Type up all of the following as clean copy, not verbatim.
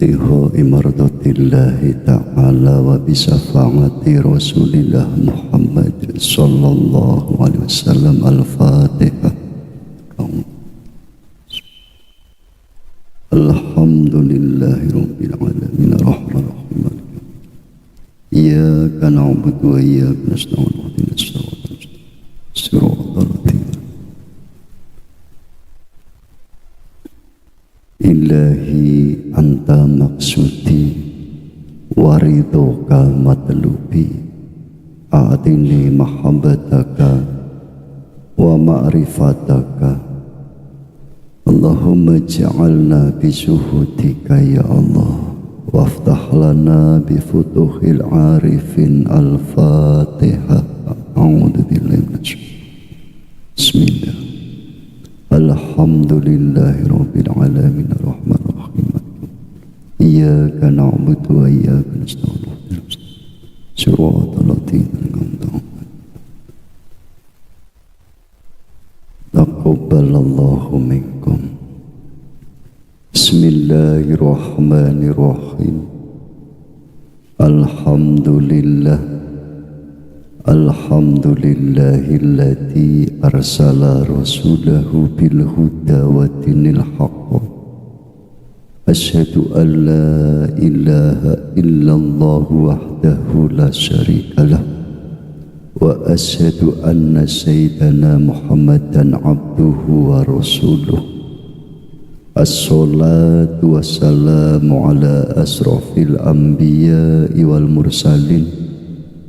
ibtigha'i mardatillahi ta'ala wa bisafa'ati rasulillah Muhammad sallallahu alaihi wasallam. Al-Fatihah. Alhamdulillahi rabbil alamin arrahmanir rahim. Iyyaka na'budu wa iyyaka nasta'in ihdinas siratal mustaqim. Ilahi anta maksudi waridoka matlubi a'tini mahabbataka wa ma'rifataka. Allahumma ja'alna bisuhudika ya Allah waftah lana bifutuhil arifin. Al-Fatihah. A'udhu billahi minasyaitonir. Bismillah. Alhamdulillahi rabbil alamin arrahmanir rahim. Iyyaka na'budu wa iyyaka nasta'in. Siratal ladzina an'amta 'alaihim. Taqabbalallahu minkum. Bismillahirrahmanirrahim. Alhamdulillahilladzi arsala rasulahu bil huda wa dinil haqq. Asyhadu an la ilaha illallah wahdahu la syarikalah wa asyhadu anna sayyidana Muhammadan abduhu wa rasuluh. Assalatu wassalamu ala asrafil anbiya'i wal mursalin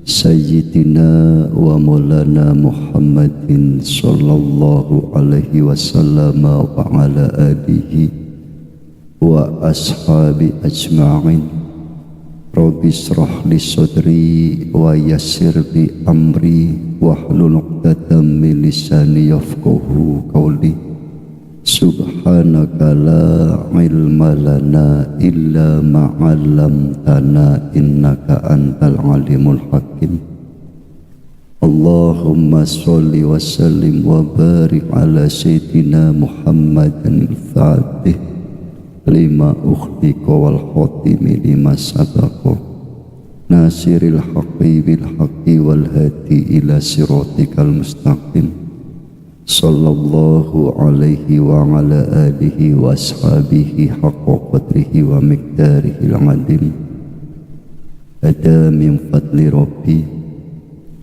Sayyidina wa maulana Muhammadin sallallahu alaihi wasallam wa ala alihi wa ashabi ajma'in. Rabbi shrah li sadri wa yassir li amri wahlul 'uqdatam min lisani yafqahu qawli. Subhanaka la ilma lana illa ma 'allamtana innaka antal alimul hakim. Allahumma sholli wa sallim wa barik ala sayyidina Muhammadin al-Fatih lima ukhliqa wal khatimi lima sabaqa nasiril haqqi bil haqqi wal hadi ila siratikal mustaqim. Sallallahu alaihi wa ala alihi wa ashabihi haqqa qadrihi wa miqdarihil azim. Ada min fadli rabbi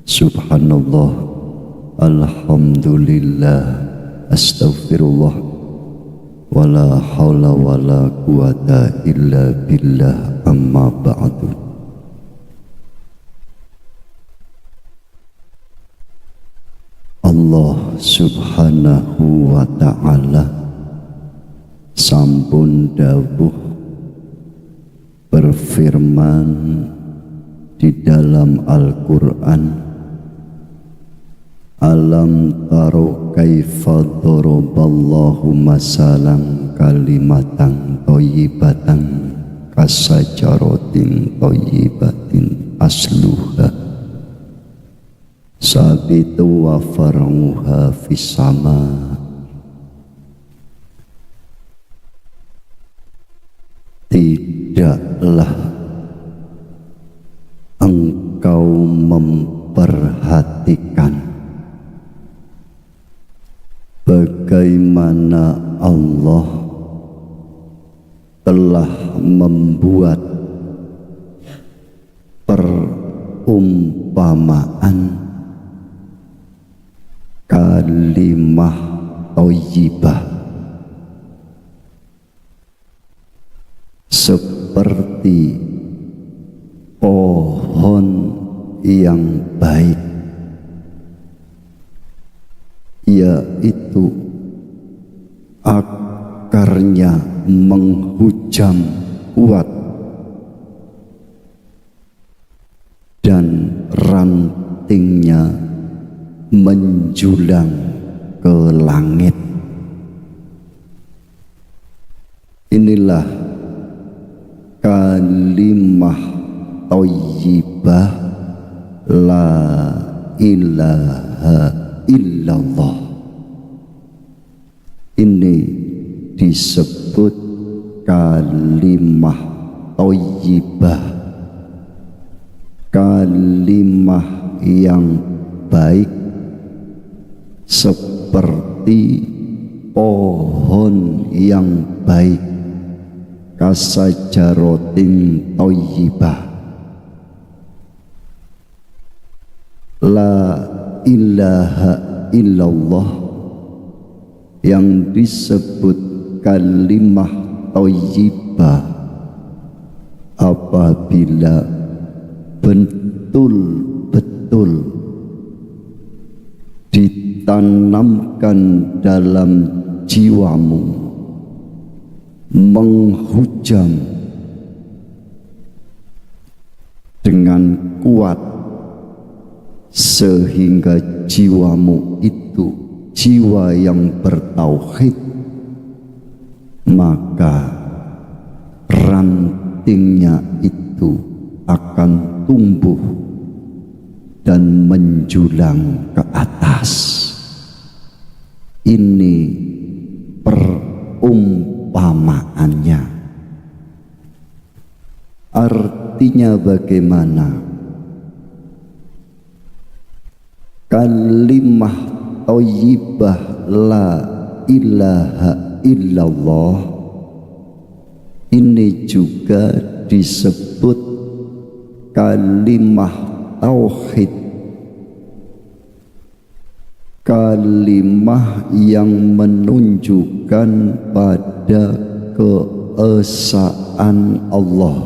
subhanallah alhamdulillah astaghfirullah wala hawla wala quwata illa billah amma ba'du. Allah subhanahu wa ta'ala sampun dawuh berfirman di dalam Al-Quran, alam taro kaifa daraballahu masalan kalimatan thayyibatan kasajaratin thayyibatin asluha sabitu wa far'uha fis sama. Tidaklah engkau memperhatikan bagaimana Allah telah membuat perumpamaan kalimah thayyibah seperti pohon yang baik, yaitu akarnya menghujam kuat dan rantingnya menjulang ke langit. Inilah kalimah thayyibah la ilaha illallah. Ini disebut kalimah thayyibah, kalimah yang baik seperti pohon yang baik, kasajaratin thayyibah. La ilaha illallah yang disebut kalimah thayyibah apabila betul-betul ditanamkan dalam jiwamu, menghujam dengan kuat sehingga jiwamu itu jiwa yang bertauhid, maka rantingnya itu akan tumbuh dan menjulang ke atas. Ini perumpamaannya. Artinya bagaimana? Kalimah thayyibah la ilaha illallah ini juga disebut kalimah tauhid, kalimah yang menunjukkan pada keesaan Allah,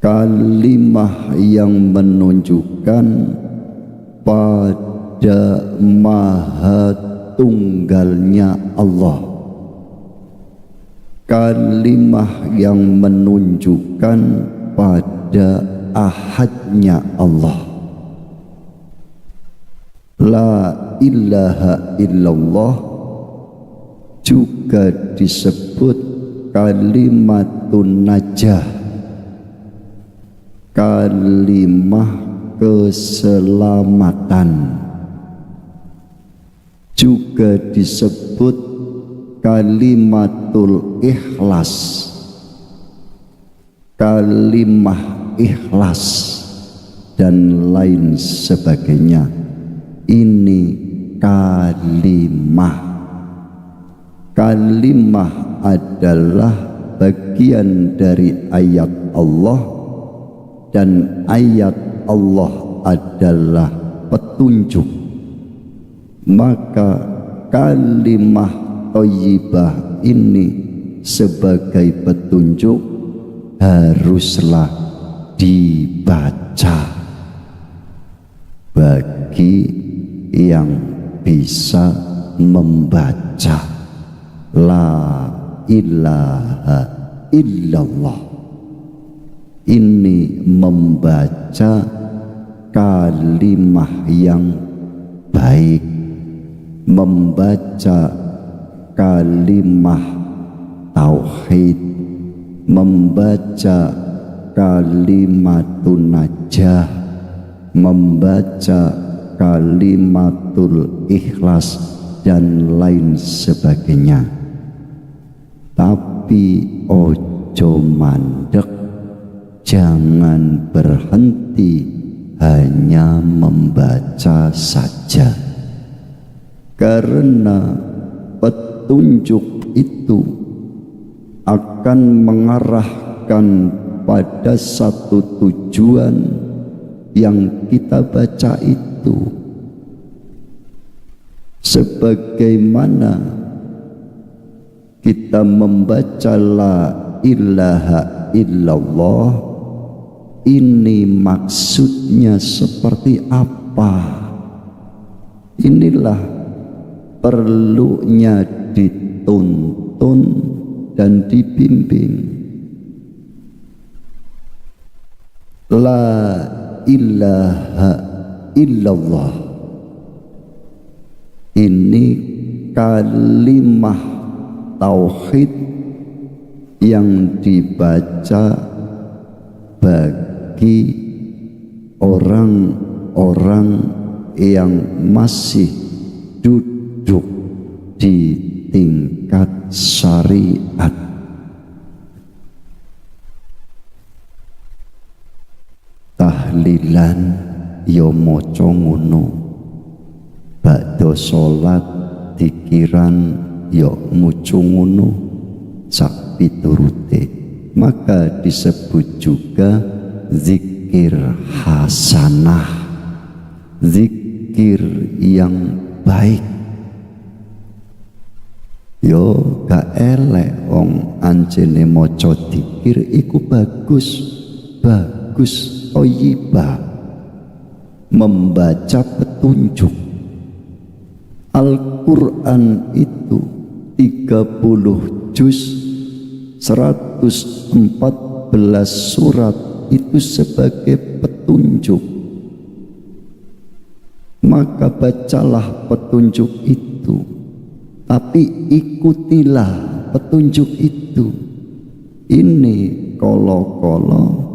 kalimah yang menunjukkan pada maha tunggalnya Allah, kalimah yang menunjukkan pada ahadnya Allah. La ilaha illallah juga disebut kalimatun najah, kalimah keselamatan, juga disebut kalimatul ikhlas, kalimah ikhlas, dan lain sebagainya. Ini kalimah. Kalimah adalah bagian dari ayat Allah, dan ayat Allah adalah petunjuk. Maka kalimah thayyibah ini sebagai petunjuk haruslah dibaca bagi yang bisa membaca la ilaha illallah. Ini membaca kalimah yang baik, membaca kalimah tauhid, membaca kalimatun najah, membaca kalimatul ikhlas, dan lain sebagainya. Tapi ojo mandek, jangan berhenti hanya membaca saja, karena petunjuk itu akan mengarahkan pada satu tujuan yang kita baca itu. Sebagaimana kita membaca la ilaha illallah, ini maksudnya seperti apa? Inilah perlunya dituntun dan dibimbing. La ilaha illallah ini kalimah tauhid yang dibaca bagi orang-orang yang masih duduk di tingkat syariat. tahlilan ya maca ngono, ba'da salat dikiran ya mucu ngono sak piturute, maka disebut juga zikir hasanah, zikir yang baik. Yo gak elek wong anjene maca zikir iku bagus, bagus, thayyibah, membaca petunjuk. Al-Quran itu 30 juz, 114 surat itu sebagai petunjuk. Maka bacalah petunjuk itu, tapi ikutilah petunjuk itu. Ini kala-kala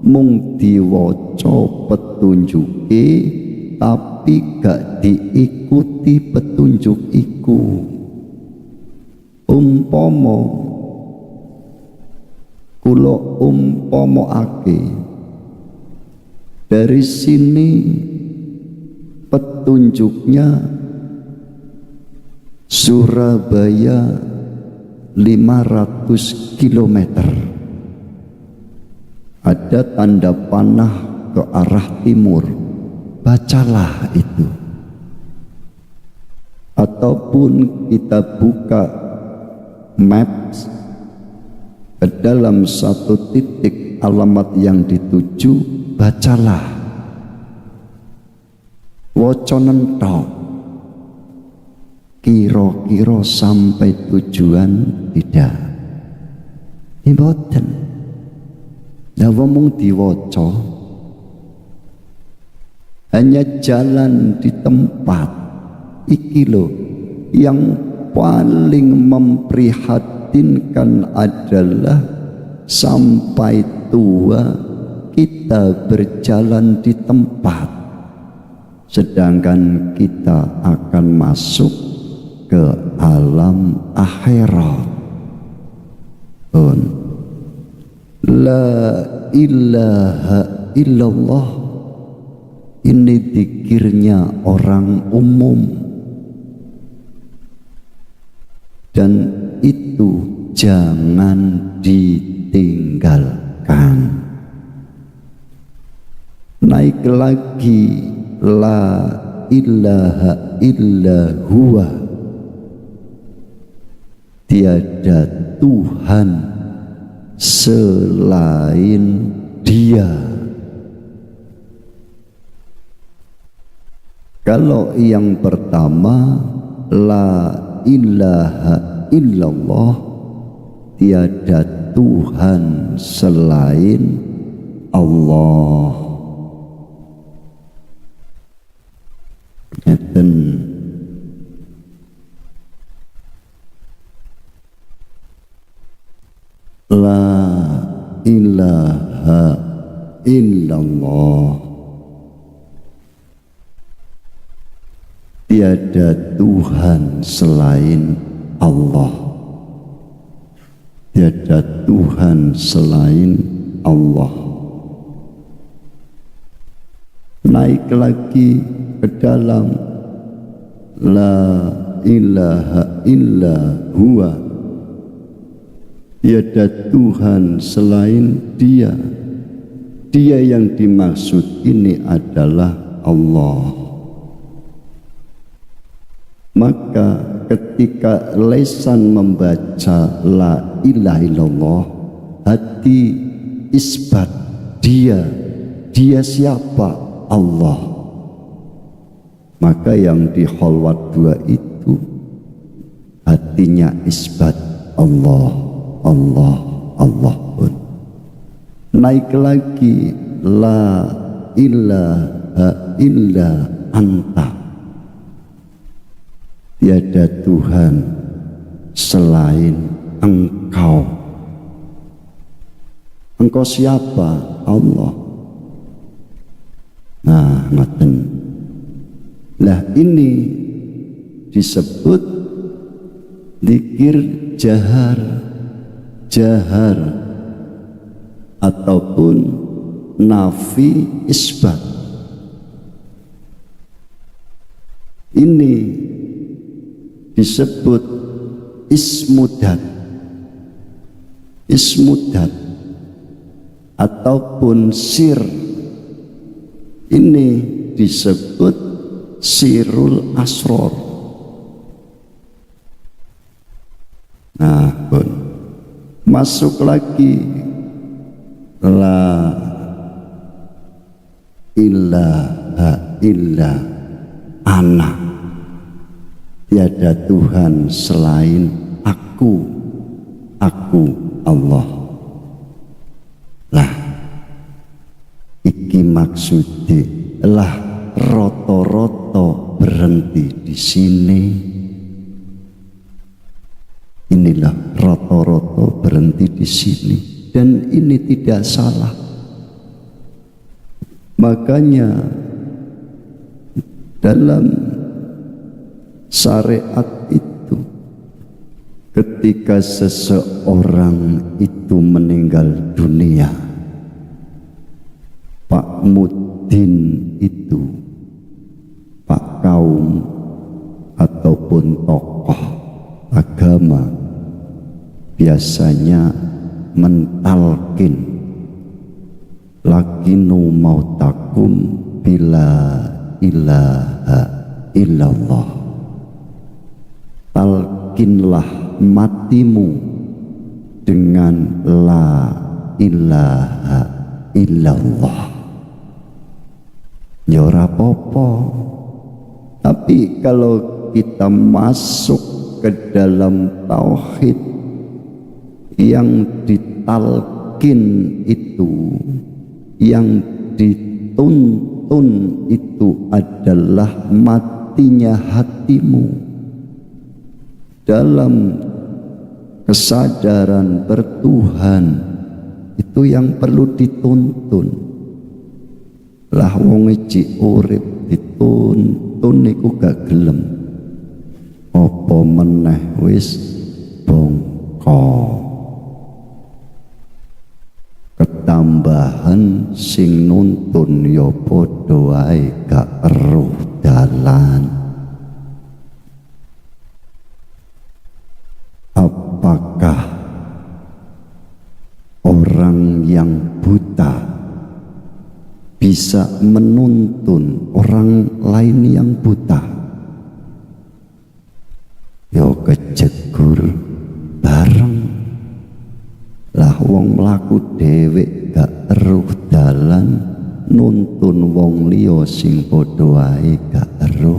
mung diwaca petunjuke tapi gak diikuti petunjuk iku. Umpama kula umpamaake dari sini petunjuknya Surabaya 500 km, ada tanda panah ke arah timur, bacalah itu. Ataupun kita buka maps, ke dalam satu titik alamat yang dituju, bacalah. Waconen tok, kira-kira sampai tujuan tidak. Mboten. Lah wong diwaca hanya jalan di tempat iki lho, yang paling memprihatinkan adalah sampai tua kita berjalan di tempat, sedangkan kita akan masuk ke alam akhirat. La ilaha illallah ini zikirnya orang umum, dan itu jangan ditinggalkan. Naik lagi, la ilaha illa huwa, tiada Tuhan selain Dia. Kalau yang pertama la ilaha illallah, tiada Tuhan selain Allah. Ngeten. La ilaha illallah, tiada Tuhan selain Allah, tiada Tuhan selain Allah. Naik lagi ke dalam la ilaha illa huwa, tiada Tuhan selain Dia. Dia yang dimaksud ini adalah Allah. Maka ketika lesan membaca la ilaha illallah, hati isbat Dia. Dia siapa? Allah. Maka yang di khalwat 2 itu hatinya isbat Allah, Allah, Allah pun. Naik lagi la ilaha illa anta, tiada Tuhan selain Engkau. Engkau siapa? Allah. Nah, ngaten. Lah ini disebut zikir jahar, jahar, ataupun nafi, isbat. Ini disebut ismudat. Ismudat ataupun sir, ini disebut sirul asror. Nah, pun masuk lagi la ilaha illa ana, tiada Tuhan selain aku Allah. Lah iki maksudnya lah roto-roto berhenti di sini. Inilah roto-roto berhenti di sini, dan ini tidak salah. Makanya dalam syariat itu, ketika seseorang itu meninggal dunia, Pak Mudin itu, Pak kaum ataupun tokoh agama biasanya mentalkin lakinu mautakum bila ilaha illallah. Talkinlah matimu dengan la ilaha illallah. Ya ora apa-apa. Tapi kalau kita masuk ke dalam tauhid, yang ditalkin itu, yang dituntun itu adalah matinya hatimu dalam kesadaran bertuhan. Itu yang perlu dituntun. Lah wong iki urip dituntun niku gak gelem, apa meneh wis bongko. Ketambahan sing nuntun ya padha wae gak eruh dalan. Apakah orang yang buta bisa menuntun orang lain yang buta? Yo kejegur bareng. Lah wong mlaku dhewek gak eruh dalan, nuntun wong liya sing padha wae gak eruh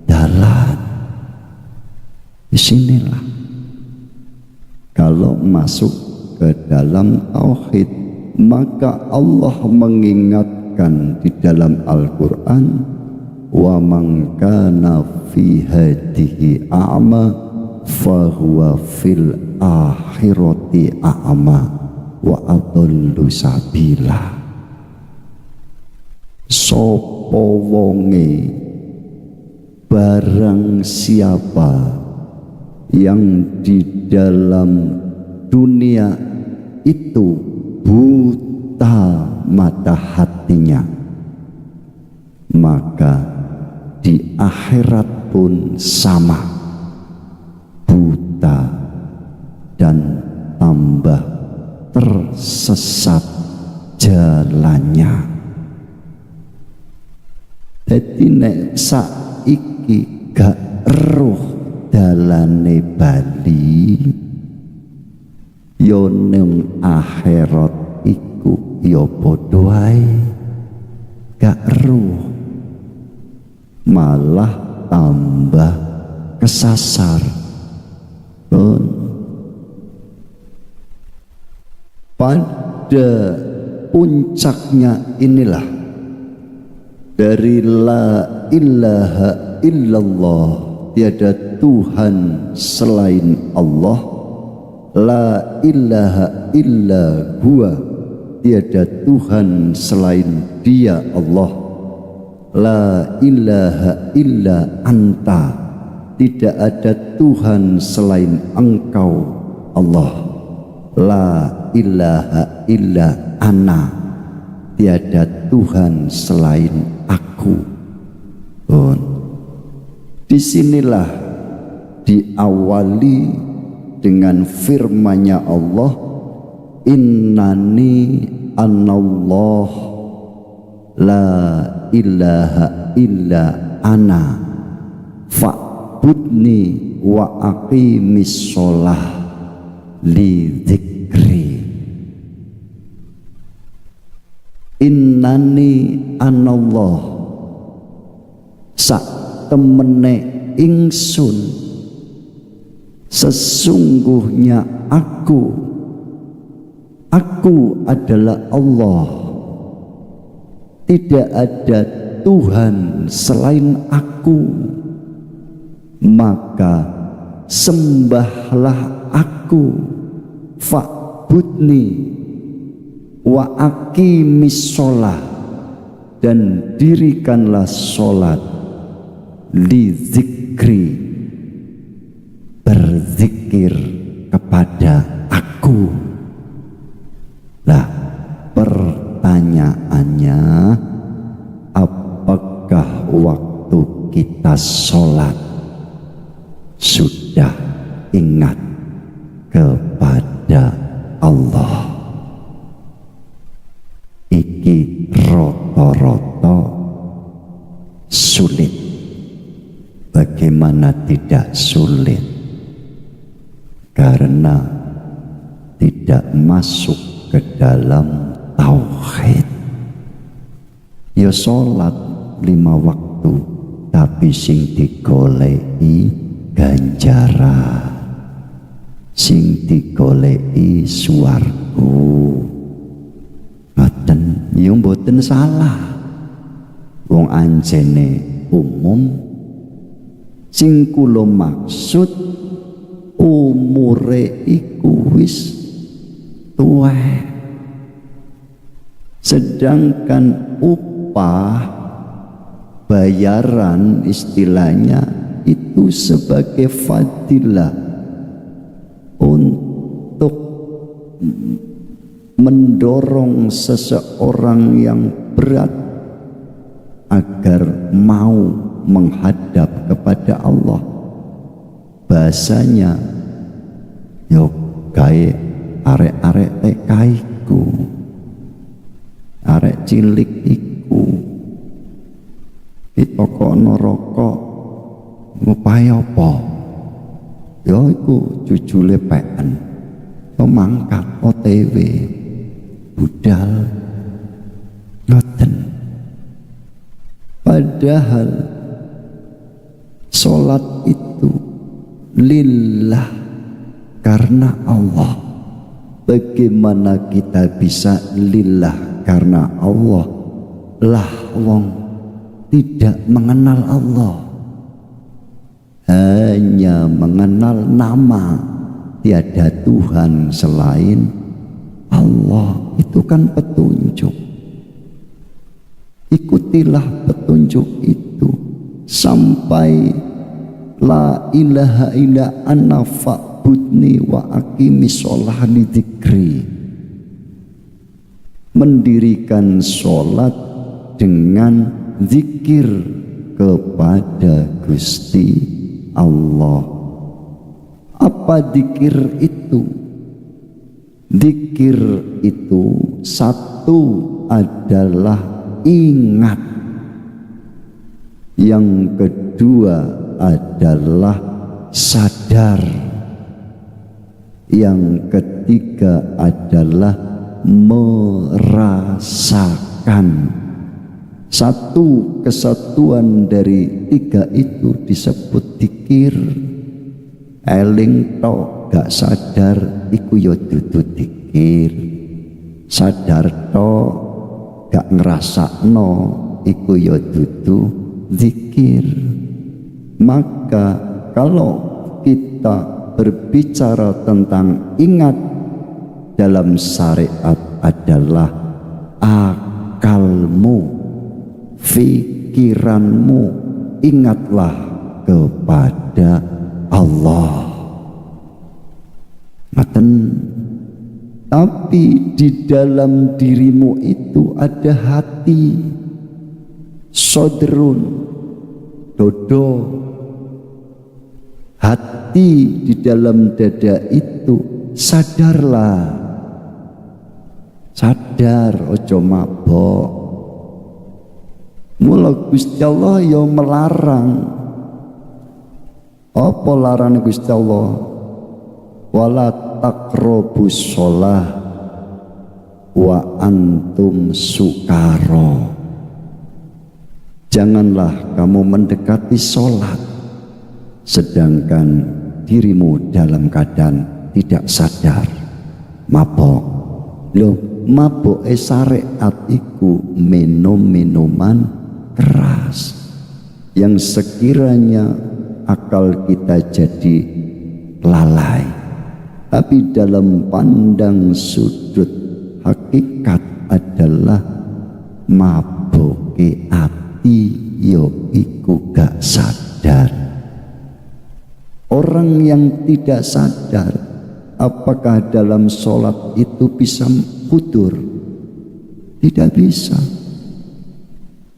dalan. Disinilah kalau masuk ke dalam tauhid, maka Allah mengingatkan di dalam Al-Quran, wa man kana fi hadihi a'ma fahuwa fil akhirati a'ma wa adallu sabila. Sopo wonge barang siapa yang di dalam dunia itu buta mata hatinya, maka di akhirat pun sama, buta dan tambah tersesat jalannya. Jadi nek saiki gak eruh dalane bali, yo ning akhirat iku yo padha wae gak eruh, malah tambah kesasar. Pada puncaknya inilah dari la ilaha illallah, tiada Tuhan selain Allah, la ilaha illa huwa, tiada Tuhan selain Dia Allah, la ilaha illa anta, tidak ada Tuhan selain Engkau Allah, la ilaha illa ana, tiada Tuhan selain aku. Disinilah diawali dengan firman-Nya Allah, innani anallah la ilaha illa ana fa'budni wa aqimis sholah li dzikri. Innani anallah, sak temene ingsun, sesungguhnya aku adalah Allah, tidak ada Tuhan selain aku, maka sembahlah aku, fa'budni wa aqimis sholah, dan dirikanlah sholat, li zikri, berzikir kepada aku. Nah, pertanyaannya, apakah waktu kita sholat sudah ingat kepada Allah? Iki roto-roto sulit. Bagaimana tidak sulit? Karena tidak masuk ke dalam tauhid. Ya sholat 5 waktu, tapi sing digoleki ganjaran, sing digoleki swarga. Ngoten, ya mboten salah. Wong anjene umum, sing kula maksud umure iku wis tuwek, sedangkan upah bayaran istilahnya itu sebagai fadilah untuk mendorong seseorang yang berat agar mau menghadap kepada Allah. Bahasanya yo gawe arek-arek TK iku, arek cilik iku ditokono rokok ngupahe apa? Yo iku jujule PN, mangkat OTW budal ngoten. Padahal sholat itu lillah, karena Allah. Bagaimana kita bisa lillah karena Allah? Lah wong tidak mengenal Allah, hanya mengenal nama, tiada Tuhan selain Allah. Itu kan petunjuk. Ikutilah petunjuk itu sampai la ilaha illa anna fa'budni wa aqimis sholah li dzikri. Mendirikan sholat dengan zikir kepada Gusti Allah. Apa zikir itu? Zikir itu satu adalah ingat, yang kedua adalah sadar, yang ketiga adalah merasakan. Satu kesatuan dari tiga itu disebut zikir. Eling tok gak sadar iku ya dudu zikir. Sadar tok gak ngrasakno iku ya dudu zikir. Maka kalau kita berbicara tentang ingat dalam syariat adalah akalmu, pikiranmu, ingatlah kepada Allah. Ngaten Tapi di dalam dirimu itu ada hati, sodrun, dodo. Hati di dalam dada itu, sadarlah, sadar, ojo mabok. Mula Gusti Allah ya melarang. Apa larang Gusti Allah? Wala taqrabus sholah wa antum sukaro. Janganlah kamu mendekati sholat sedangkan dirimu dalam keadaan tidak sadar, mabok. Loh, mabok syariat iku minum minuman keras yang sekiranya akal kita jadi lalai. Tapi dalam pandang sudut hakikat adalah maboke ati yo iku gak sadar. Orang yang tidak sadar apakah dalam sholat itu bisa hudur? Tidak bisa.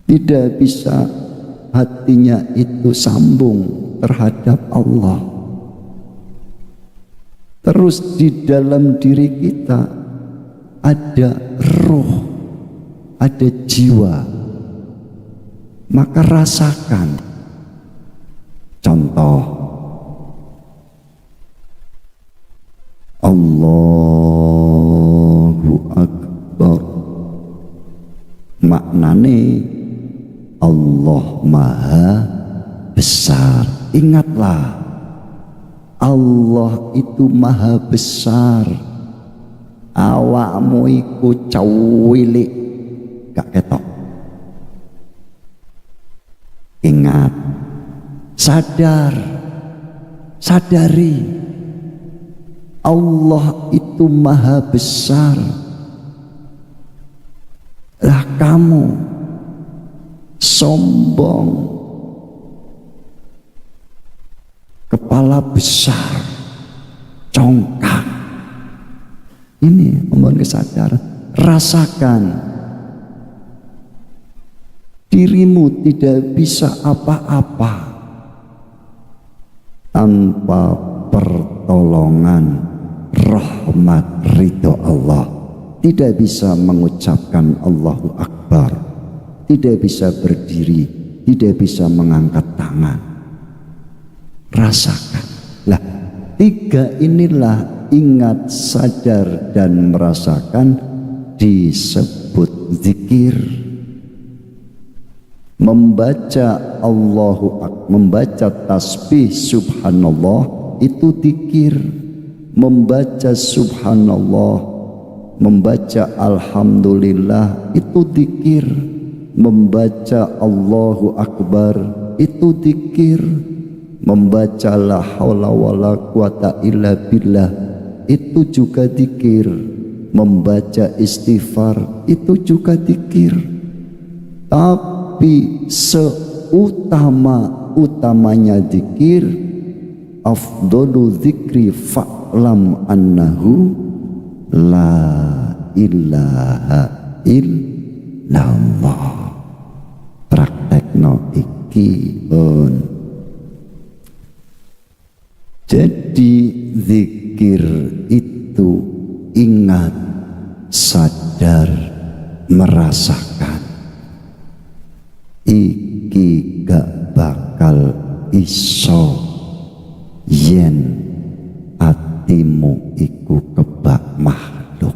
Tidak bisa hatinya itu sambung terhadap Allah. Terus di dalam diri kita ada roh, ada jiwa. Maka rasakan. Contoh, Allahu Akbar. Maknane Allah Maha Besar. Ingatlah, Allah itu maha besar. Awakmu iku cawilik, gak ketok. Ingat, sadar, sadari, Allah itu maha besar. Lah kamu sombong, kepala besar, congkak. Ini mohon kesadaran. Rasakan dirimu tidak bisa apa-apa tanpa pertolongan rahmat ridho Allah. Tidak bisa mengucapkan Allahu Akbar, tidak bisa berdiri, tidak bisa mengangkat tangan. Rasakan. Lah, tiga inilah ingat, sadar, dan merasakan disebut zikir. Membaca membaca tasbih subhanallah itu zikir. Membaca subhanallah, membaca alhamdulillah itu zikir. Membaca Allahu Akbar itu zikir. Membaca la haula wala quwata illa billah itu juga zikir. Membaca istighfar itu juga zikir. Tapi seutama-utamanya zikir, afdalu zikri fa'lam annahu la ilaha illallah. Praktekno iki on. Jadi zikir itu ingat, sadar, merasakan. Iki gak bakal iso yen atimu iku kebak makhluk,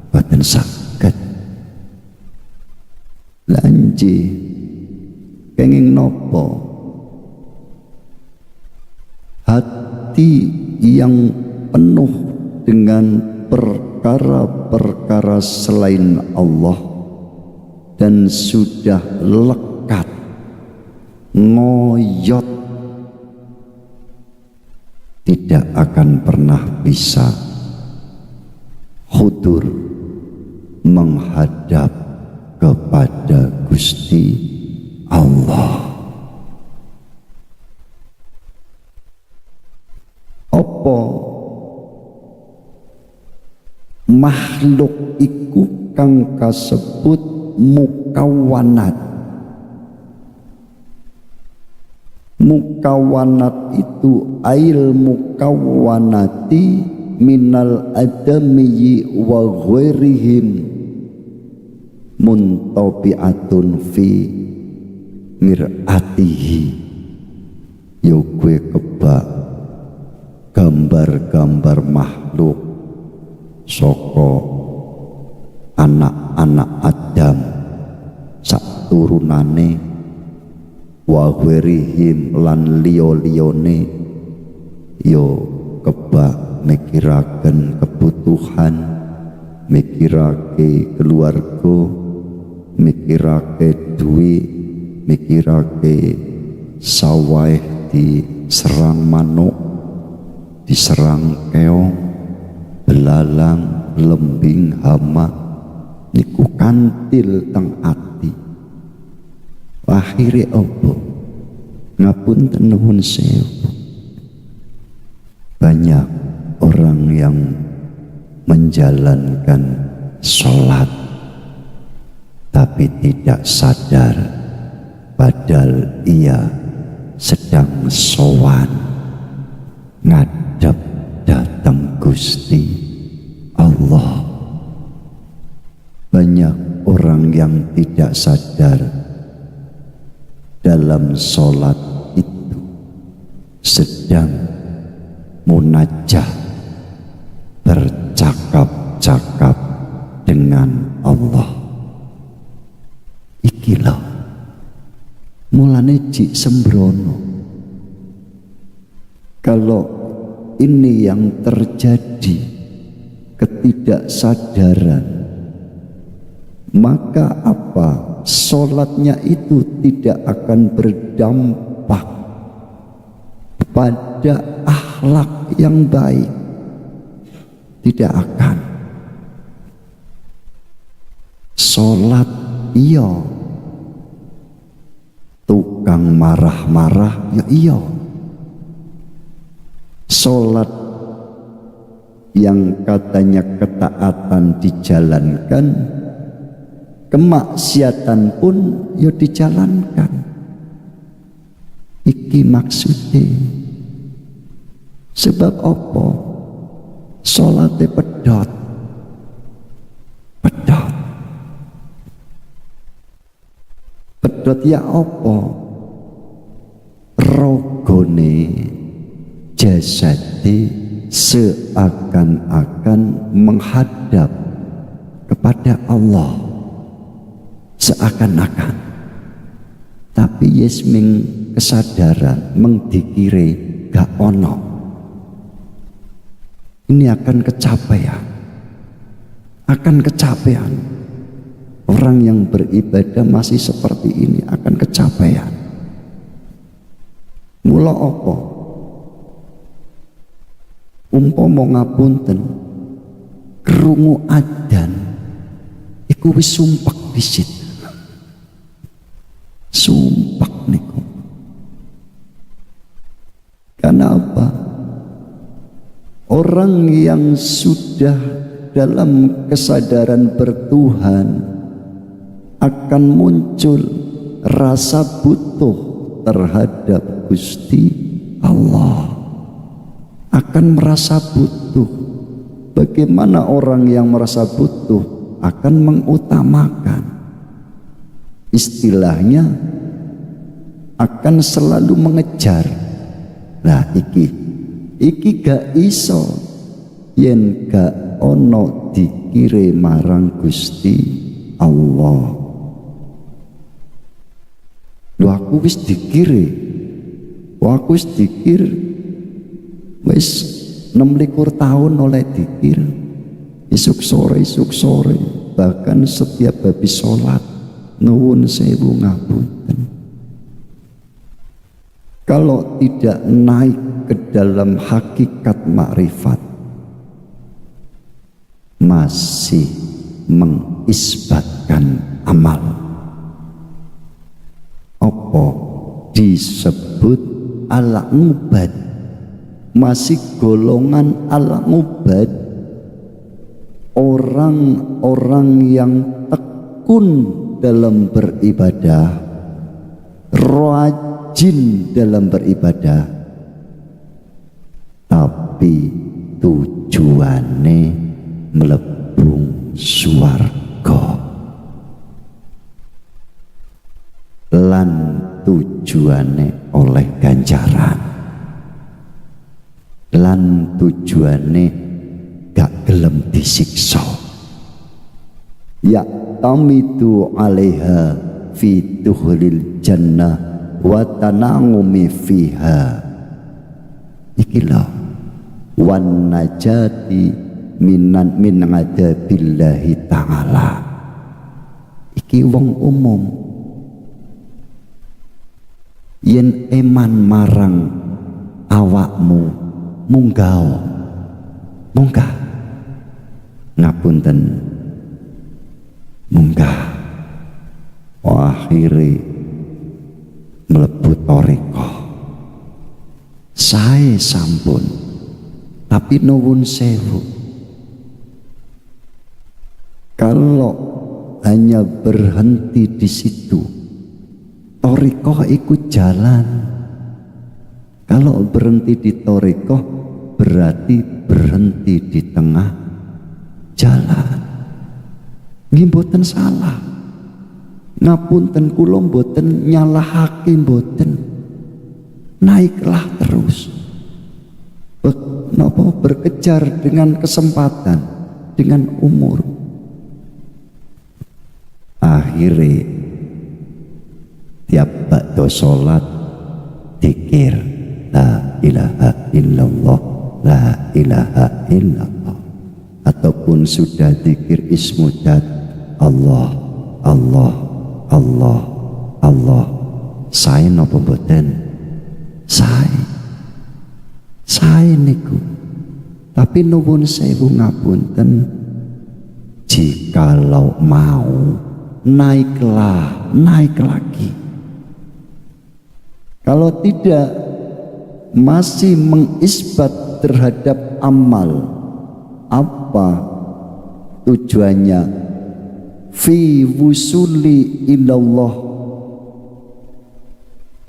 boten saged. Lanji kenging nopo? Hati yang penuh dengan perkara-perkara selain Allah dan sudah lekat, ngoyot, tidak akan pernah bisa hudur menghadap kepada Gusti Allah. Apa makhluk iku kang kasebut mukawanat. Mukawanat itu ail mukawanati minal adamiyyi wa ghairihim muntabi'atun fi mir'atihi. Yo gue kebak gambar-gambar makhluk saka anak-anak Adam sak turunane wa ghairihim lan liya-liyane. Yo kebak mikiraken kebutuhan, mikirake keluarga, mikirake duit, mikirake sawah diserang manuk, diserang keong, belalang, lembing, hama, niku kantil teng ati. Akhire apa? Ngapunten nuwun sewu. Banyak orang yang menjalankan sholat tapi tidak sadar padahal ia sedang sowan ngadep datang Gusti Allah. Banyak orang yang tidak sadar dalam sholat itu sedang munajat, bercakap-cakap dengan Allah. Iki lho mulane jik sembrono kalau ini yang terjadi, ketidaksadaran, maka apa? Sholatnya itu tidak akan berdampak pada akhlak yang baik, tidak akan. Sholat iya, tukang marah-marah ya iya. Sholat yang katanya ketaatan dijalankan, kemaksiatan pun ya dijalankan. Iki maksudnya. Sebab apa? Sholatnya pedot. Pedot ya apa? Rogone jasadi seakan-akan menghadap kepada Allah, seakan-akan. Tapi yesming kesadaran mengdikire gak ono. Ini akan kecapean. Orang yang beribadah masih seperti ini akan kecapean. Mula apa? Umpama ngapunten krungu adzan iku wis sumpek disit. Sumpek niku. Karena apa? Orang yang sudah dalam kesadaran bertuhan akan muncul rasa butuh terhadap Gusti Allah. Akan merasa butuh. Bagaimana orang yang merasa butuh akan mengutamakan, istilahnya akan selalu mengejar. Nah iki gak iso yen gak ono dikire marang Gusti Allah. Lho aku wis dikire, aku wis dikir wis 26 tahun oleh dikir, isuk sore bahkan setiap habis sholat nuwun sewu ngapunten. Kalau tidak naik ke dalam hakikat makrifat, masih mengisbatkan amal. Apa disebut al-ubad? Masih golongan al-ubad, orang-orang yang tekun dalam beribadah, rajin dalam beribadah, tapi tujuane mlebung swarga lan tujuane oleh ganjaran lan tujuane gak gelem disiksa. Ya tamitu alaiha fi tuhulil jannah wa tanangumi fiha. Ikilah wan najati min adabillahi ta'ala. Iki wong umum yen eman marang awakmu munggah ngapunten munggah akhiri mlebu thariqah sae sampun, tapi nuwun sewu kalau hanya berhenti di situ, thariqah ikut jalan. Kalau berhenti di thariqah berarti berhenti di tengah jalan. Nggih mboten salah. Ngapunten kula mboten nyalahake mboten. Naiklah terus. Napa berkejar dengan kesempatan, dengan umur. Akhirnya tiap bakdo salat zikir la ilaha illallah, la ilaha illallah, ataupun sudah zikir ismudat Allah, Allah, Allah, Allah. Saya napa mboten? Saya niku. Tapi nuwun sewu ngapunten, jikalau mau naiklah, naik lagi. Kalau tidak masih mengisbat terhadap amal, apa tujuannya? Fi wusuli ilallah,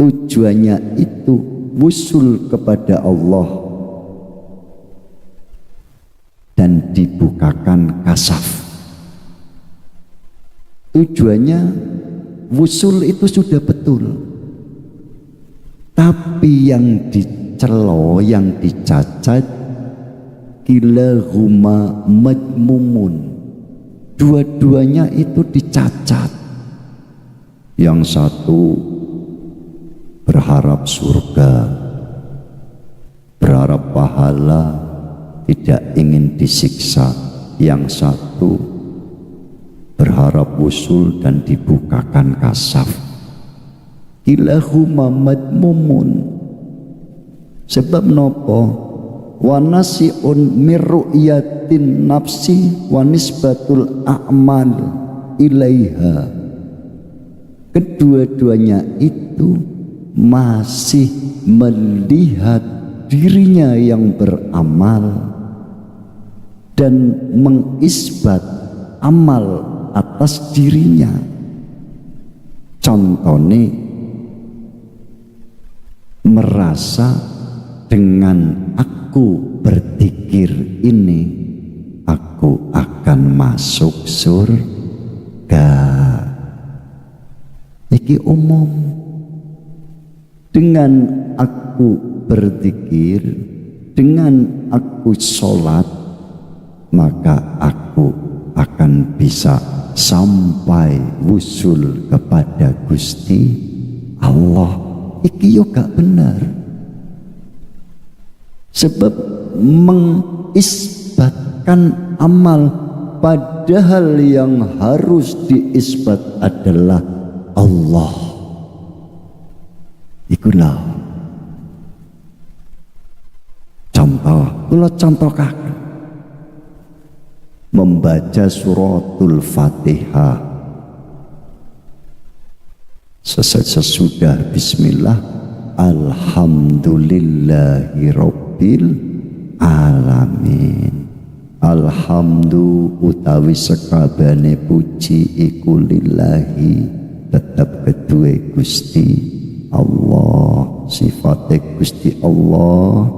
tujuannya itu wusul kepada Allah dan dibukakan kasaf. Tujuannya wusul itu sudah betul, tapi yang dicelo, yang dicacat, kilahuma madmumun, dua-duanya itu dicacat. Yang satu berharap surga, berharap pahala, tidak ingin disiksa. Yang satu berharap wusul dan dibukakan kasaf. Kilahuma madmumun. Sebab nopo? Wa nasi'un min ru'yatin nafsi wa nisbatul a'mal ilaiha. Kedua-duanya itu masih melihat dirinya yang beramal dan mengisbat amal atas dirinya. Contohnya merasa dengan aku berzikir ini aku akan masuk surga. Iki umum. Dengan aku berzikir, dengan aku sholat, maka aku akan bisa sampai wusul kepada Gusti Allah. Iki yo gak benar. Sebab mengisbatkan amal, padahal yang harus diisbat adalah Allah. Ikulah contoh, kula contohkan membaca suratul Fatihah sesudah bismillah, alhamdulillahi rabbil alamin, alhamdulillah alhamdu utawi sekabehane puji iku lillahi tetap kedue Gusti Allah, sifate Gusti Allah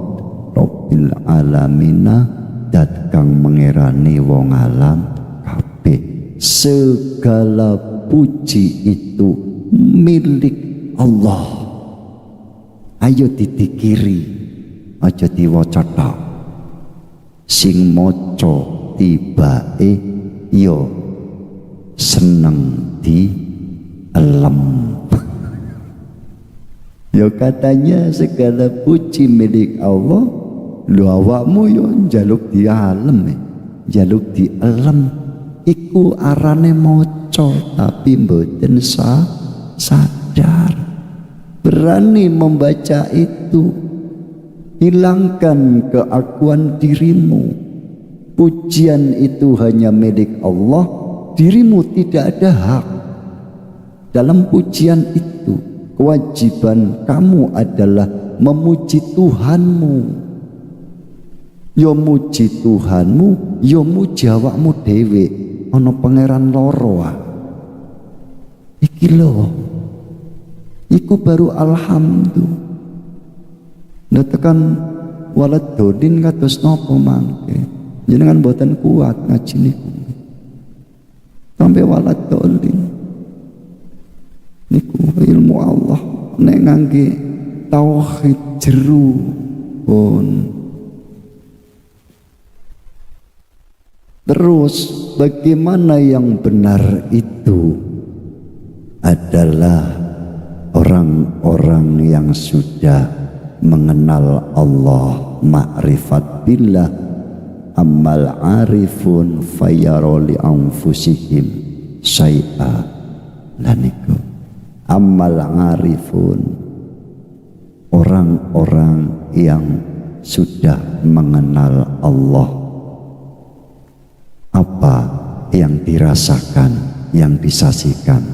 Rabbil alamina dat kang mengerani wong alam kabeh. Segala puji itu milik Allah. Ayo didikiri, aja diwaca tok. Sing maca tibake yo seneng di elem. Yo katanya segala puji milik Allah, lu awakmu yo njaluk di alam, njaluk di elem. Iku arane maca tapi mboten sadar. Berani membaca itu, hilangkan keakuan dirimu. Pujian itu hanya milik Allah, dirimu tidak ada hak dalam pujian itu. Kewajiban kamu adalah memuji Tuhanmu. Yo muji Tuhanmu, yo muji awakmu dhewe. Ana pangeran loro iki lho, iku baru alhamdulillah. Nah tekan walad dodin kados napa mangke jenengan boten kuat ngaji niku sampai walad dodin niku ilmu Allah nek ngangge tauhid jeru pun. Terus bagaimana yang benar itu adalah orang-orang yang sudah mengenal Allah, ma'rifat billah. Amal arifun fayaroli anfusihim syai'a laniku. Amal arifun, orang-orang yang sudah mengenal Allah, apa yang dirasakan, yang disaksikan.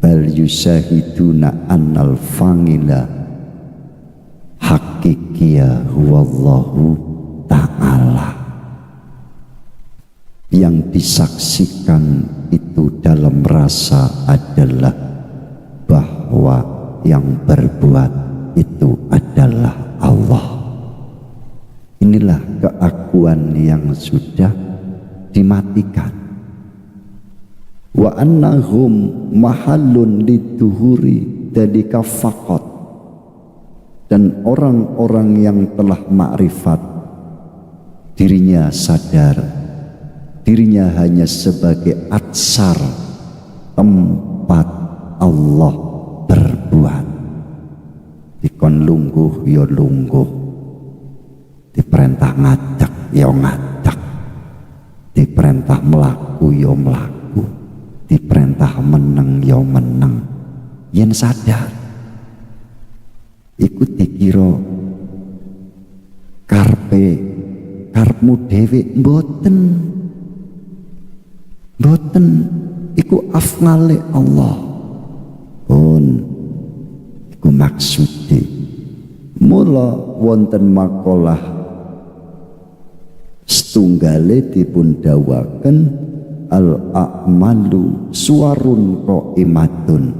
Bal yusahiduna annal fangila hakikia huwallahu ta'ala. Yang disaksikan itu dalam rasa adalah bahwa yang berbuat itu adalah Allah. Inilah keakuan yang sudah dimatikan. Wa annahum mahallun liduhuri dalika faqat. Dan orang-orang yang telah makrifat, dirinya sadar dirinya hanya sebagai atsar, tempat Allah berbuat. Dikon lungguh ya lungguh, diperintah ngadeg ya ngadeg, diperintah melaku ya melaku, diperintah meneng ya meneng. Yen sadar iku dikira karepmu dhewe, mboten iku afngale Allah pun iku maksude. Mula wonten makalah setunggale dipun dawaken al a'malu suwarun qaimatun.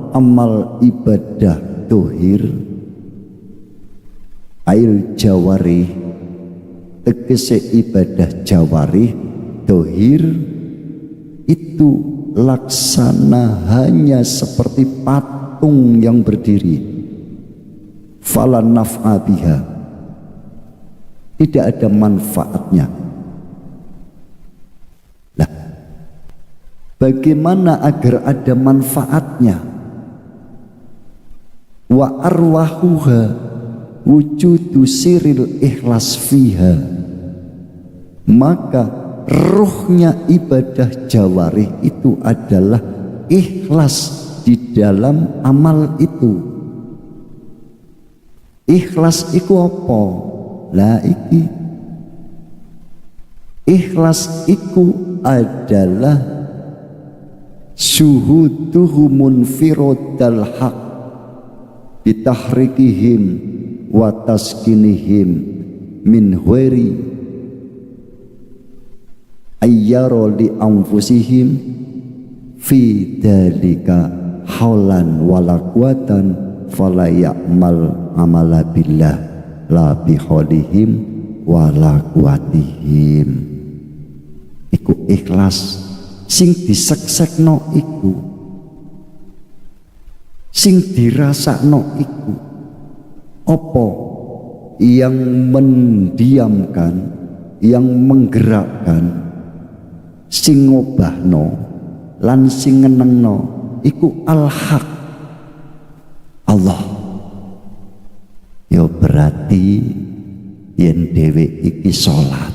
Amal ibadah dohir ail jawari, tegese ibadah jawari dohir itu laksana hanya seperti patung yang berdiri. Fala naf'a biha, tidak ada manfaatnya. Lah, bagaimana agar ada manfaatnya? Wa arwahuha wujudu siril ikhlas fiha, maka ruhnya ibadah jawarih itu adalah ikhlas di dalam amal itu. Ikhlas iku apa? Lah iki ikhlas iku adalah syuhuduhu munfirodal haq bitahrikihim wa taskinihim min ghairi ayyara li anfusihim fi dalika haulan wala quwatan fala ya'mal amala billah la bi haulihim wala quwatihim. Iku ikhlas sing diseksekno iku, sing dirasakno iku apa yang mendiamkan, yang menggerakkan, sing ngobahno lan sing ngenengno iku al-haq Allah. Ya berarti yen dhewe iki salat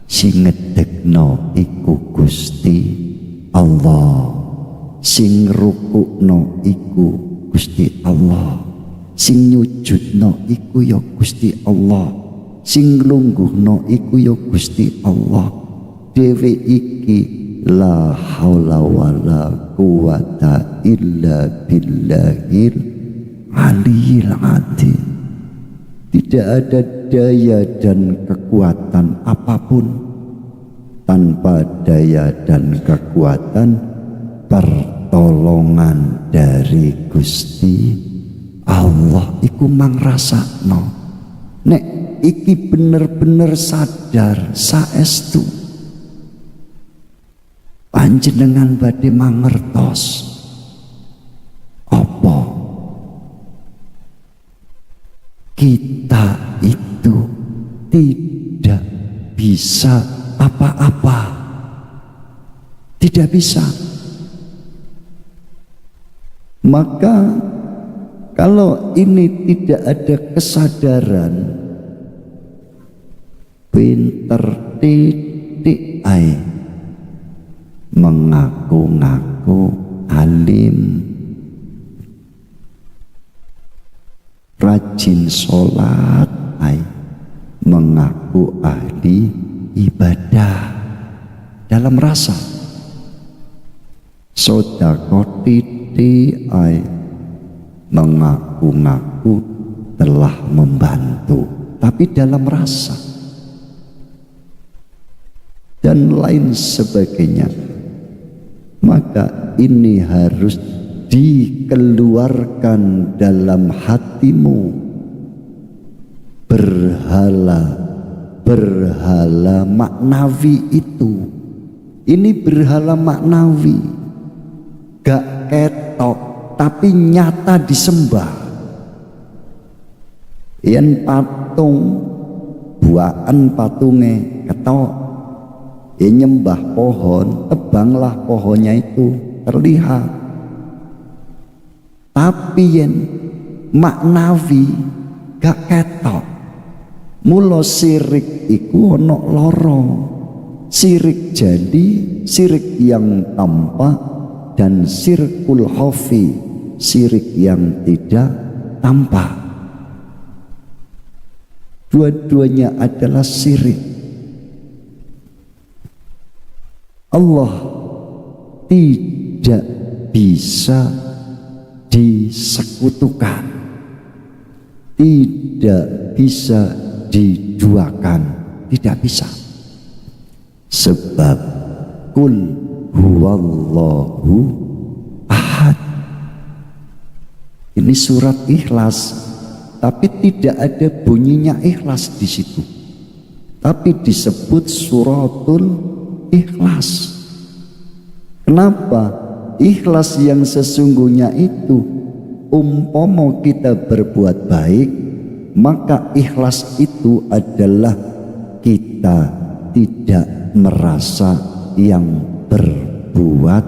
sing ngedekno iku Gusti Allah, sing rukukno iku Gusti Allah, sing nyujudno iku ya Gusti Allah, sing lungguhno iku ya Gusti Allah. Dhewe iki la haula wala quwata illa billahil aliyil adzim. Tidak ada daya dan kekuatan apapun tanpa daya dan kekuatan pertolongan dari Gusti Allah. Iku mang rasakno nek iki bener-bener sadar saestu panjenengan badhe mangertos apa kita itu tidak bisa apa-apa, tidak bisa. Maka kalau ini tidak ada kesadaran, pinter titik ai mengaku-ngaku alim, rajin sholat, mengaku ahli ibadah dalam rasa, sodako titi mengaku-ngaku telah membantu, tapi dalam rasa dan lain sebagainya. Maka ini harus dikeluarkan dalam hatimu. Berhala maknawi itu, ini berhala maknawi, gak ketok tapi nyata disembah. Yen patung buaan patunge ketok, yen nyembah pohon, tebanglah pohonnya itu terlihat. Tapi yen maknawi gak ketok. Mula sirik iku ana loro. Sirik jadi, sirik yang tampak, dan sirkul khafi, sirik yang tidak tampak. Dua-duanya adalah sirik. Allah tidak bisa disekutukan, tidak bisa diduakan, tidak bisa. Sebab kul huwallahu ahad. Ini surat Ikhlas, tapi tidak ada bunyinya ikhlas di situ. Tapi disebut suratul Ikhlas. Kenapa? Ikhlas yang sesungguhnya itu, umpama kita berbuat baik, maka ikhlas itu adalah kita tidak merasa yang berbuat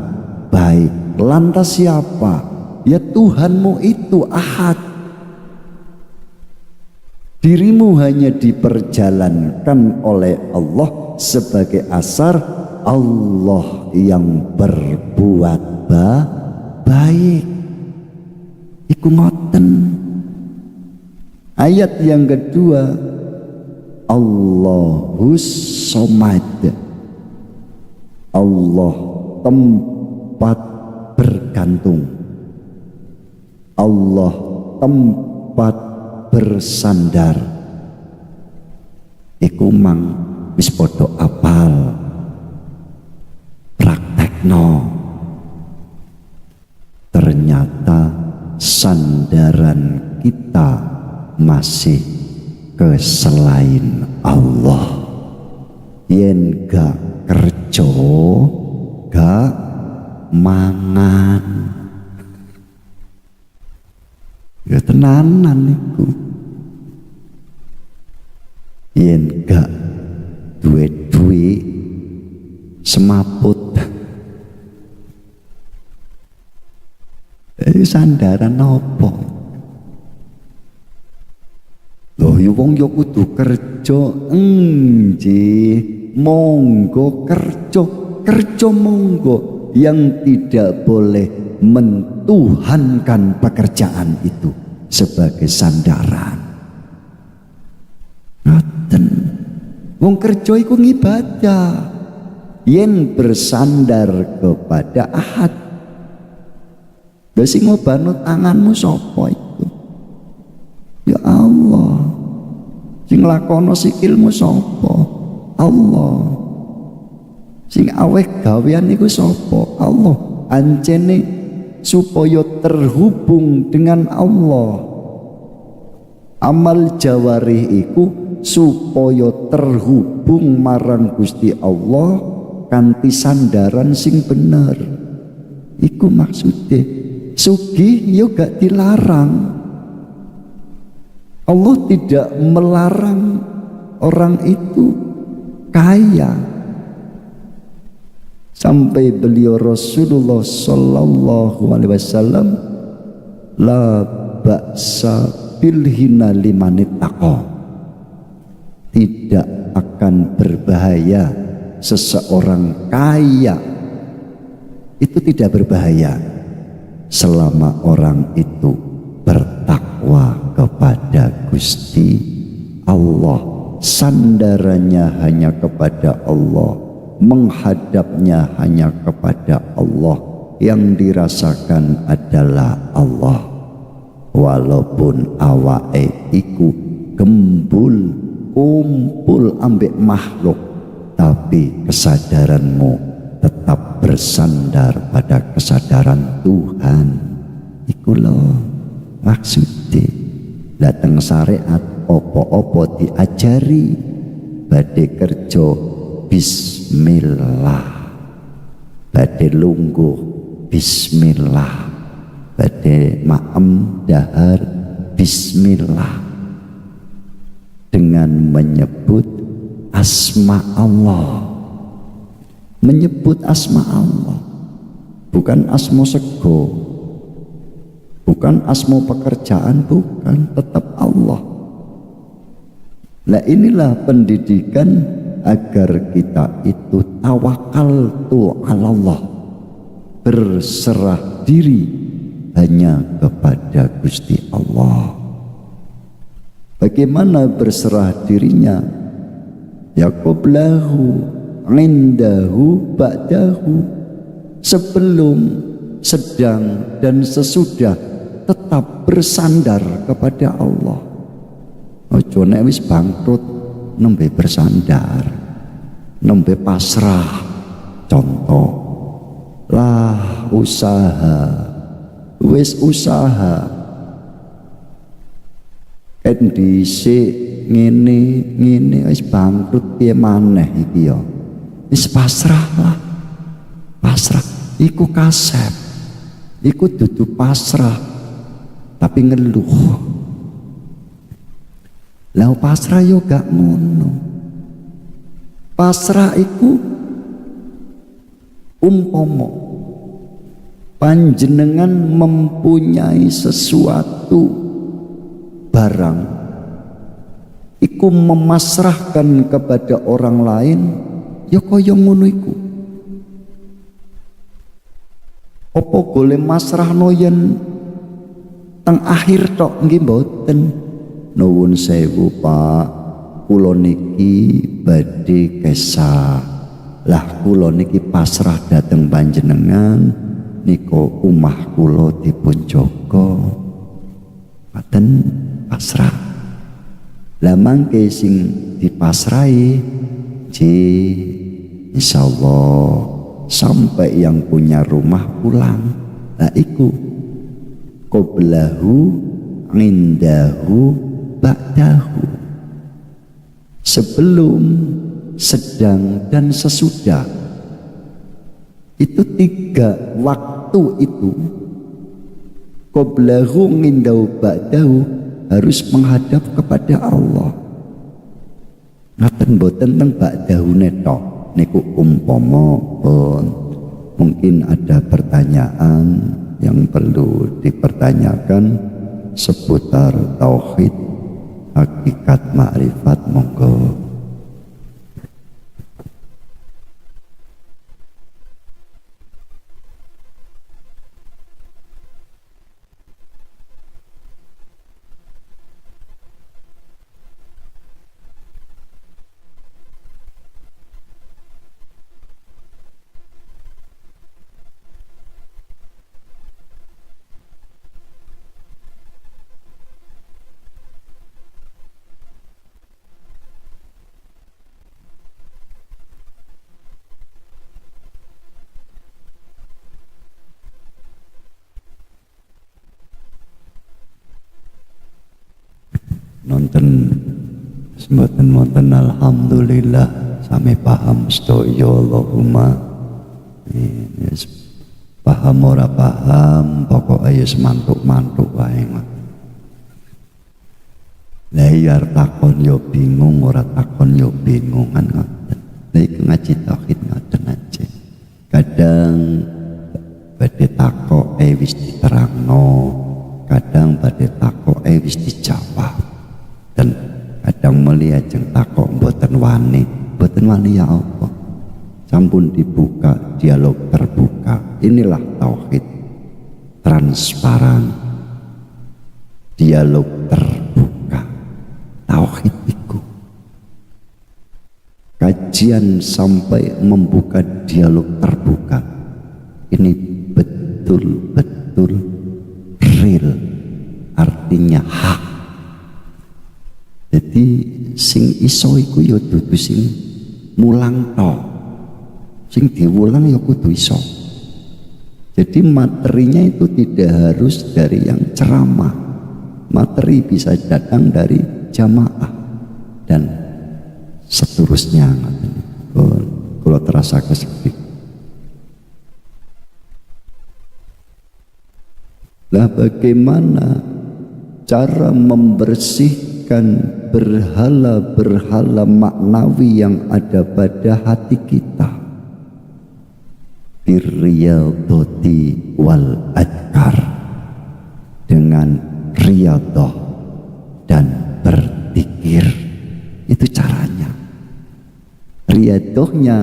baik. Lantas siapa? Ya Tuhanmu itu ahad. Dirimu hanya diperjalankan oleh Allah sebagai asar Allah yang berbuat baik. Iku ngoten. Ayat yang kedua, Allahus Somad, Allah tempat bergantung, Allah tempat bersandar, iku mang wis padha apal praktekno. Ternyata sandaran kita masih ke selain Allah. Yen gak kerja, gak mangan. Ya tenanan iku. Yen gak duwe-duwe semaput. Sandaran apa? Loh, wong yo kudu kerja, monggo kerja monggo, yang tidak boleh mentuhankan pekerjaan itu sebagai sandaran. Ngoten. Wong kerja iku ngibadah. Yen bersandar kepada Ahad. Lah sing ngobano tanganmu sapa itu? Ya Allah. Sing lakono sikilmu sapa? Allah. Sing aweh gawean iku sapa? Allah. Ancene supaya terhubung dengan Allah. Amal jawarih iku supaya terhubung marang Gusti Allah kanthi sandaran sing bener. Iku maksudnya. Sugih yo gak dilarang. Allah tidak melarang orang itu kaya. Sampai beliau Rasulullah sallallahu alaihi wasallam, la ba'sa bil hina liman ittaqa. Tidak akan berbahaya seseorang kaya. Itu tidak berbahaya selama orang itu bertakwa kepada Gusti Allah, sandarannya hanya kepada Allah, menghadapnya hanya kepada Allah, yang dirasakan adalah Allah. Walaupun awake iku gembul kumpul ambek makhluk, tapi kesadaranmu tetap bersandar pada kesadaran Tuhan. Iku loh maksudnya. Datang syariat opo-opo diajari badhe kerja bismillah, badhe lungguh bismillah, badhe maem dahar bismillah, dengan menyebut asma Allah. Menyebut asma Allah, bukan asma sego, bukan asma pekerjaan, bukan, tetap Allah. Nah inilah pendidikan agar kita itu tawakkaltu ala Allah, berserah diri hanya kepada Gusti Allah. Bagaimana berserah dirinya? Ya qablahu indahu ba'dahu, sebelum, sedang, dan sesudah tetap bersandar kepada Allah. Ojo nek wis bangkrut nembe bersandar, nembe pasrah. Contoh, lah usaha, wis usaha kan dhisik ngene wis bangkrut piye maneh iki ya. Wis pasrah lah. Pasrah iku kasep. Iku dudu pasrah tapi ngeluh. Lah pasrah yo gak ngono. Pasrah iku umpama panjenengan mempunyai sesuatu barang, iku memasrahkan kepada orang lain, ya kaya ngono iku. Apa goleh masrahno yen teng akhir tok nggih mboten. Nuwun sewu Pak, kula niki badhe kesah. Lah kula niki pasrah dhateng panjenengan, nika omah kula dipun jaga. Paten pasrah. Lah mangke sing dipasrai ji insyaallah sampai yang punya rumah pulang. Nah iku qoblahu indahu ba'dahu, sebelum, sedang, dan sesudah. Itu 3 waktu itu. Qoblahu indahu ba'dahu harus menghadap kepada Allah. Ngaten boten teng ba'dahu netok niku umpama mungkin ada pertanyaan yang perlu dipertanyakan seputar tauhid, hakikat, makrifat, monggo. Nonton semboten wonten alhamdulillah sami paham sedaya Allahumma yes, paham ora paham pokoke ya mantuk-mantuk wae. Lah iya takon yo bingung, ora takon yo bingung kan ngoten. Lah iku ngaji tauhid ngoten aja. Kadang badhe takoke wis diterangno, kadang badhe takoke wis dijawab. Dan kadang melihat jeng takok mboten wani ya Allah. Sampun dibuka, dialog terbuka. Inilah tauhid transparan, dialog terbuka. Tauhid itu kajian sampai membuka dialog terbuka. Ini betul-betul real, artinya hak. Jadi sing iso iku ya dudu sing mulang tok. Sing diulang ya kudu iso. Jadi materinya itu tidak harus dari yang ceramah. Materi bisa datang dari jamaah dan seterusnya. Kalau terasa kesepi. Lah bagaimana cara membersihkan berhala-berhala maknawi yang ada pada hati kita? Birriyadhati wal adkar, dengan riyadhah dan berzikir. Itu caranya. Riyadhahnya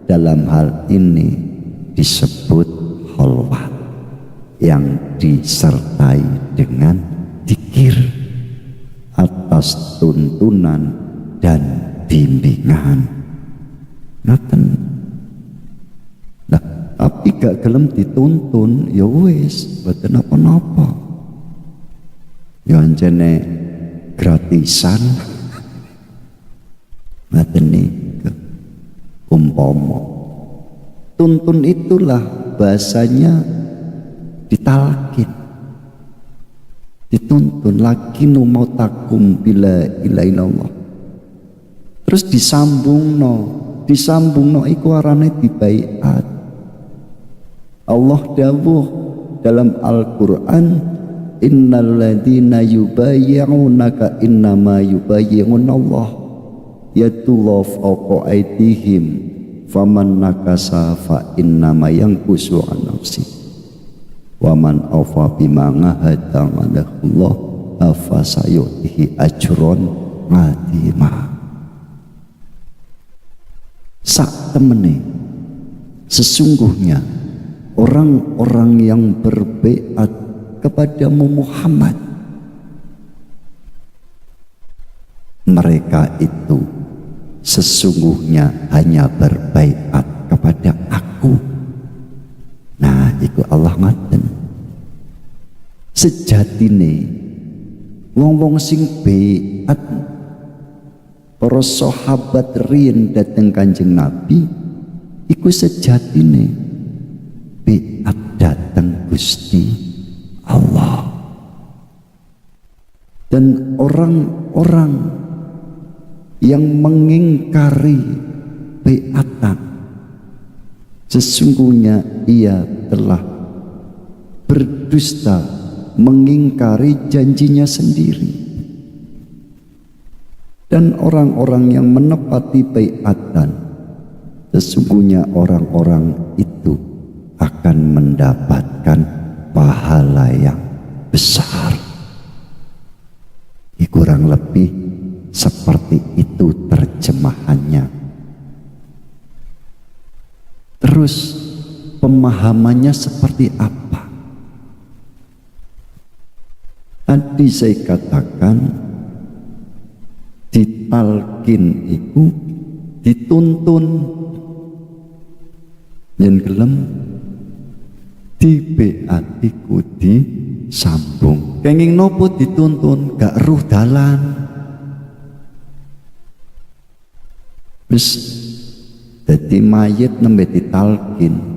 dalam hal ini disebut khalwat yang disertai dengan zikir atas tuntunan dan bimbingan. Ngaten. Nah, tapi gak gelem dituntun, ya wis, boten apa-apa. Ya anjene gratisan. Ngaten niku. Umpama tuntun itulah bahasanya ditalkin, dituntun lagi nu mau takum bila ilaha illallah. Terus disambung no iku arane dibaiat. Allah dawuh dalam Al-Qur'an, innal ladzina yubayyi'unaka innama yubayyi'unallah yatullah fawqa aydihim faman nakasa fa innama yankusu an nafsi wa man awfa bima ngahada Allah afa sayutihi ajron adima. Sak temene sesungguhnya orang-orang yang berbaiat kepadamu Muhammad, mereka itu sesungguhnya hanya berbaiat kepada aku. Nah, iku Allah ngaten. Sejatine wong-wong sing baiat para sahabat riyen dateng Kanjeng Nabi iku sejatine biat dateng Gusti Allah. Dan orang-orang yang mengingkari biatan, sesungguhnya ia telah berdusta, mengingkari janjinya sendiri. Dan orang-orang yang menepati baiatan, sesungguhnya orang-orang itu akan mendapatkan pahala yang besar. Kurang lebih seperti itu terjemahannya. Terus pemahamannya seperti apa? Tadi saya katakan ditalkin itu dituntun yang gelem, di beat iku disambung. Kenging nopo dituntun, gak ruh dalan. Wis dadi mayit nembe ditalkin.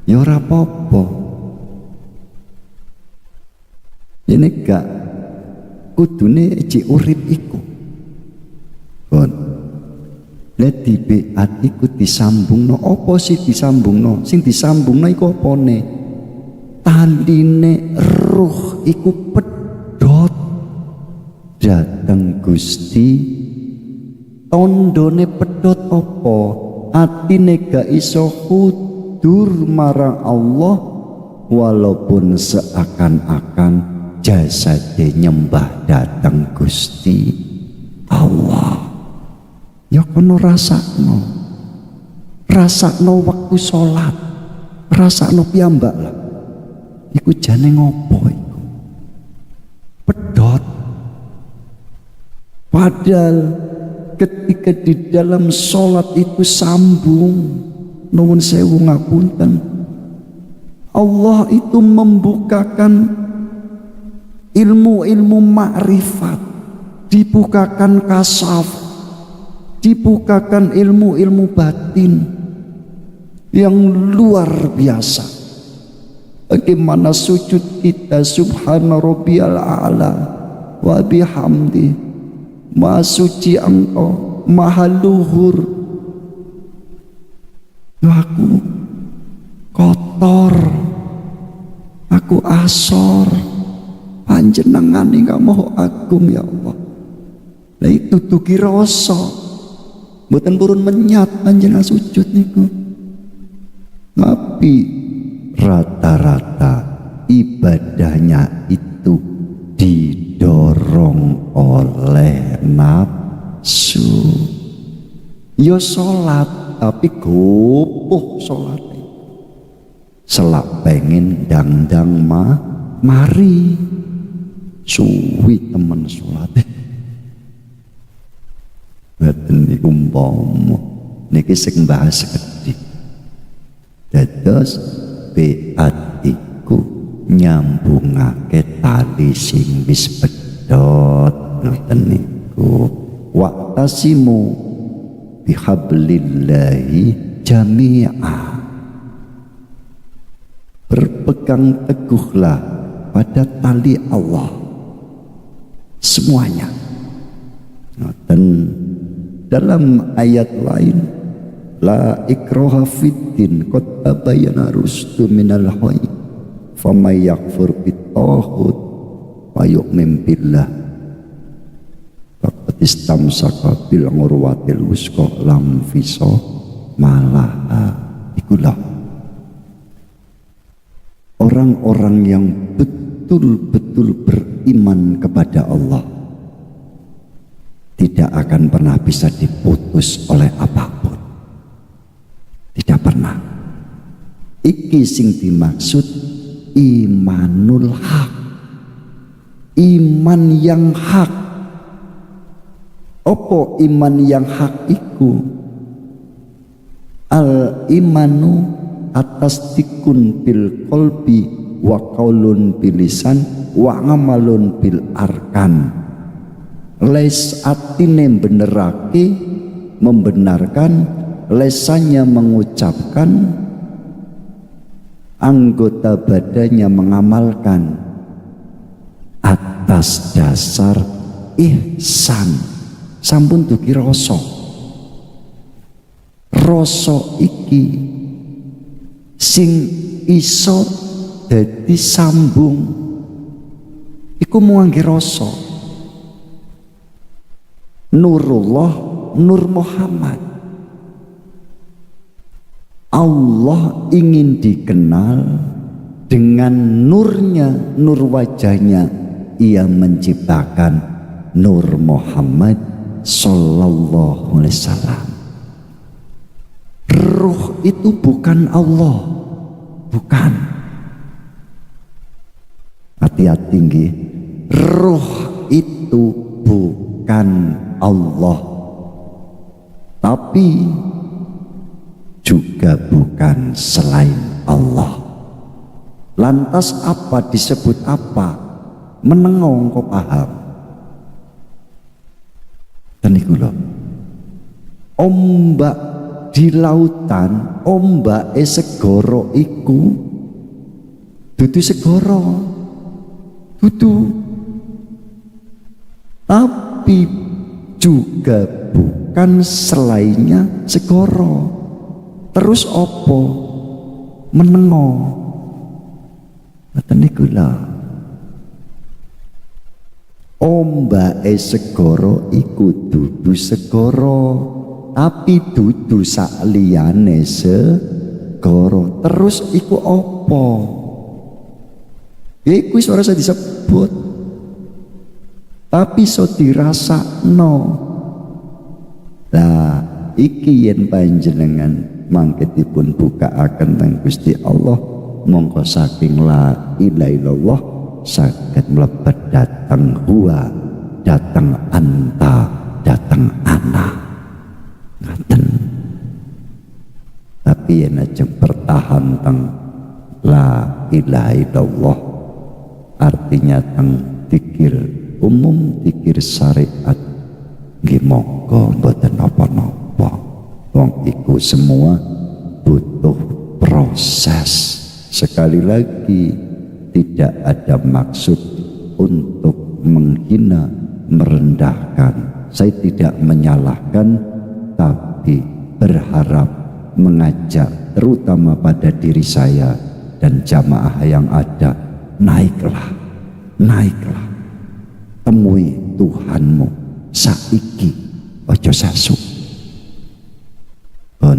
Ya ora apa-apa. Ini gak kudune eci urip iku. Kon. Lah di beat iku disambungno, apa sih disambungno? Sing disambungno iku opone? Taline ruh iku pedhot dateng Gusti. Tondone pedhot apa? Atine gak iso hudur marang Allah, walaupun seakan-akan jasade nyembah dateng Gusti Allah. Ya kono rasakno waktu sholat, rasakno piyambak lah. Iku jane ngopo iku? Pedhot. Padahal ketika di dalam sholat itu sambung, nuwun sewu ngapunten, Allah itu membukakan ilmu-ilmu makrifat, dibukakan kasaf, dibukakan ilmu-ilmu batin yang luar biasa. Bagaimana sujud kita, subhana rabbiyal a'la wa bihamdi, maha suci engkau, maha luhur. Aku kotor, aku asor, panjenengan ingkang maha agung ya Allah. Lah itu dugi rasa, mboten purun menyat panjenengan sujud niku. Tapi rata-rata ibadahnya itu didorong oleh nafsu. Yo sholat tapi gopoh sholat. Selak pengen dangdang mari suwi temen sholat. Mboten niku umpama niki sing bahas sekedhik. Dados beat iku nyambungake tali sing wis pedhot ngoten niku. Wa'tasimu bihablillahi jami'a, berpegang teguhlah pada tali Allah semuanya. Dan dalam ayat lain, la ikraha fiddin qad tabayyana rusdu minal ghayy faman yakfur bit-taghut wa yu'min billah faqad istamsaka bil urwatil wusqa lam fisa malaha. Ikulah orang-orang yang betul-betul beriman kepada Allah, tidak akan pernah bisa diputus oleh apapun. Tidak pernah. Iki sing dimaksud imanul hak, iman yang hak. Opo iman yang hak iku? Al imanu atas tikun bil qalbi wa qaulun bil lisan wa amalun bil arkan. les atine benerake membenarkan, lesannya mengucapkan, anggota badannya mengamalkan atas dasar ihsan. Sampun dugi rasa iki sing iso dadi sambung iku mung ngangge rasa. Nurullah, Nur Muhammad. Allah ingin dikenal dengan nurnya, nur wajahnya. Ia menciptakan Nur Muhammad sallallahu alaihi wasallam. Ruh itu bukan Allah, bukan. Hati-hati nggih. Ruh itu bukan Allah, tapi juga bukan selain Allah. Lantas apa disebut apa? Menengok kok paham. Teniku lho. Ombak di lautan, ombak segoro iku dudu segoro. Dudu. Tapi juga bukan selainnya segoro. Terus opo? Menengo. Ngoten niku lho. Ombake segoro iku dudu segoro, tapi dudu sakliyane segoro. Terus iku opo? Ya iku suara saya disebut, tapi so dirasakno. Lah iki yen panjenengan mangketipun bukaaken teng Gusti Allah, mongko saking la ilaha illallah saged mlebet dateng huwa, dateng anta, dateng ana. Ngaten. Tapi yen ajeng bertahan teng la ilaha illallah, artinya teng zikir umum, zikir syariat, nggih monggo mboten napa-napa. Wong iku semua butuh proses. Sekali lagi, tidak ada maksud untuk menghina, merendahkan. Saya tidak menyalahkan, tapi berharap mengajak terutama pada diri saya dan jamaah yang ada, naiklah, naiklah, temui Tuhanmu saiki, ojo sasu. Bon,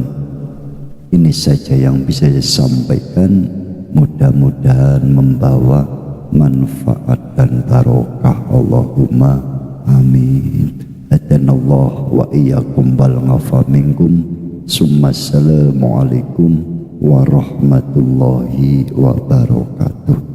ini saja yang bisa saya sampaikan. Mudah-mudahan membawa manfaat dan barokah. Allahumma amin. Adanallah wa iyyakum bal ghafa minkum. Summa assalamualaikum warahmatullahi wabarakatuh.